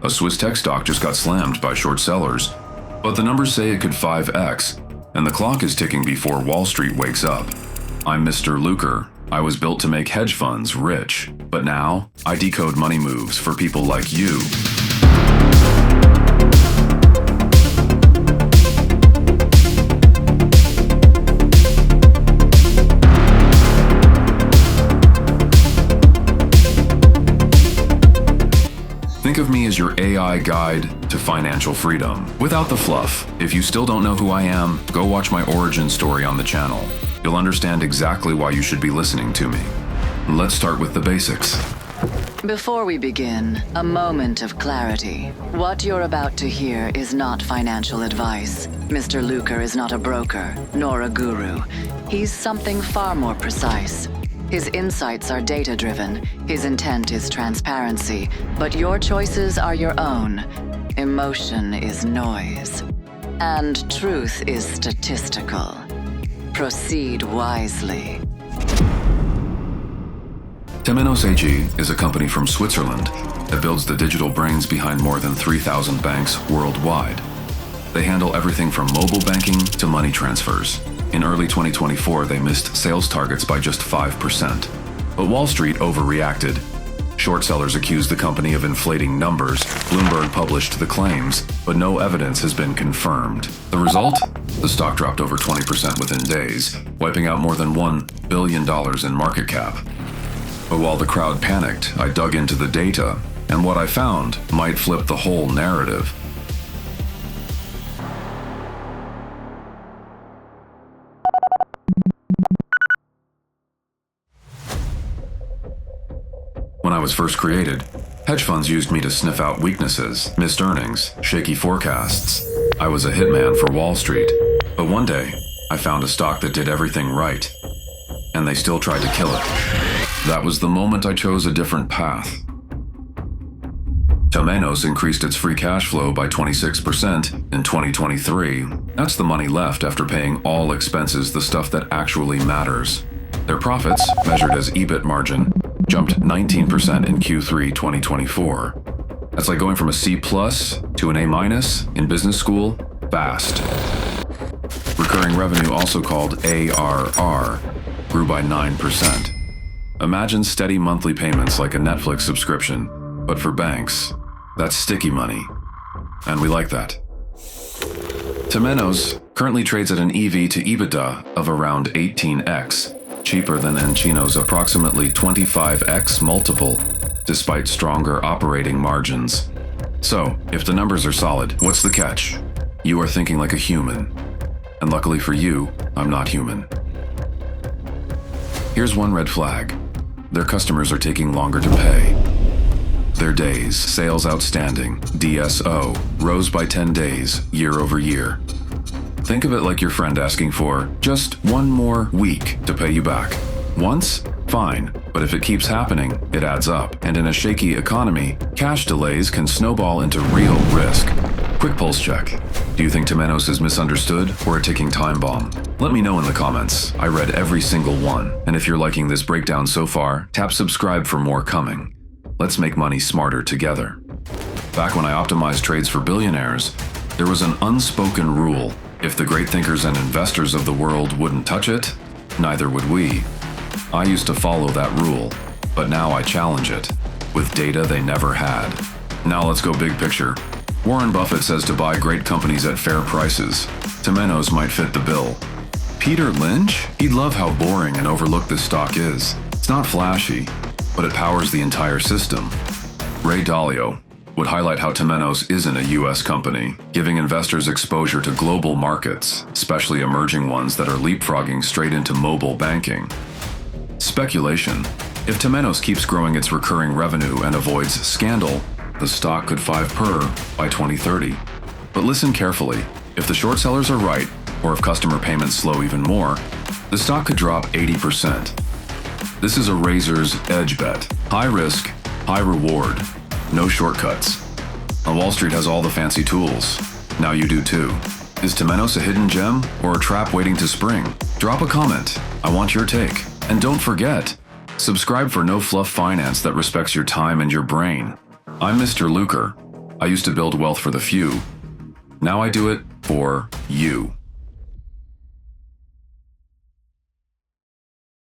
A Swiss tech stock just got slammed by short sellers, but the numbers say it could 5x, and the clock is ticking before Wall Street wakes up. I'm MrLucre. I was built to make hedge funds rich, but now I decode money moves for people like you. Think of me as your AI guide to financial freedom, without the fluff. If you still don't know who I am, go watch my origin story on the channel. You'll understand exactly why you should be listening to me. Let's start with the basics. Before we begin, a moment of clarity. What you're about to hear is not financial advice. MrLucre is not a broker, nor a guru. He's something far more precise. His insights are data-driven, his intent is transparency, but your choices are your own. Emotion is noise, and truth is statistical. Proceed wisely. Temenos AG is a company from Switzerland that builds the digital brains behind more than 3,000 banks worldwide. They handle everything from mobile banking to money transfers. In early 2024, they missed sales targets by just 5%. But Wall Street overreacted. Short sellers accused the company of inflating numbers. Bloomberg published the claims, but no evidence has been confirmed. The result? The stock dropped over 20% within days, wiping out more than $1 billion in market cap. But while the crowd panicked, I dug into the data, and what I found might flip the whole narrative. When I was first created, hedge funds used me to sniff out weaknesses, missed earnings, shaky forecasts. I was a hitman for Wall Street. But one day, I found a stock that did everything right, and they still tried to kill it. That was the moment I chose a different path. Temenos increased its free cash flow by 26% in 2023. That's the money left after paying all expenses, the stuff that actually matters. Their profits, measured as EBIT margin, jumped 19% in Q3 2024. That's like going from a C+ to an A- in business school, fast. Recurring revenue, also called ARR, grew by 9%. Imagine steady monthly payments like a Netflix subscription, but for banks, that's sticky money. And we like that. Temenos currently trades at an EV to EBITDA of around 18x, cheaper than nCino's approximately 25x multiple, despite stronger operating margins. So, if the numbers are solid, what's the catch? You are thinking like a human. And luckily for you, I'm not human. Here's one red flag. Their customers are taking longer to pay. Their days, sales outstanding, DSO, rose by 10 days, year over year. Think of it like your friend asking for just one more week to pay you back. Once? Fine. But if it keeps happening, it adds up. And in a shaky economy, cash delays can snowball into real risk. Quick pulse check. Do you think Temenos is misunderstood or a ticking time bomb? Let me know in the comments. I read every single one. And if you're liking this breakdown so far, tap subscribe for more coming. Let's make money smarter together. Back when I optimized trades for billionaires, there was an unspoken rule. If the great thinkers and investors of the world wouldn't touch it, neither would we. I used to follow that rule, but now I challenge it, with data they never had. Now let's go big picture. Warren Buffett says to buy great companies at fair prices. Temenos might fit the bill. Peter Lynch? He'd love how boring and overlooked this stock is. It's not flashy, but it powers the entire system. Ray Dalio would highlight how Temenos isn't a US company, giving investors exposure to global markets, especially emerging ones that are leapfrogging straight into mobile banking. Speculation. If Temenos keeps growing its recurring revenue and avoids scandal, the stock could 5x by 2030. But listen carefully. If the short sellers are right, or if customer payments slow even more, the stock could drop 80%. This is a razor's edge bet. High risk, high reward. No shortcuts. And Wall Street has all the fancy tools. Now you do too. Is Temenos a hidden gem or a trap waiting to spring? Drop a comment. I want your take. And don't forget, subscribe for no fluff finance that respects your time and your brain. I'm MrLucre. I used to build wealth for the few. Now I do it for you.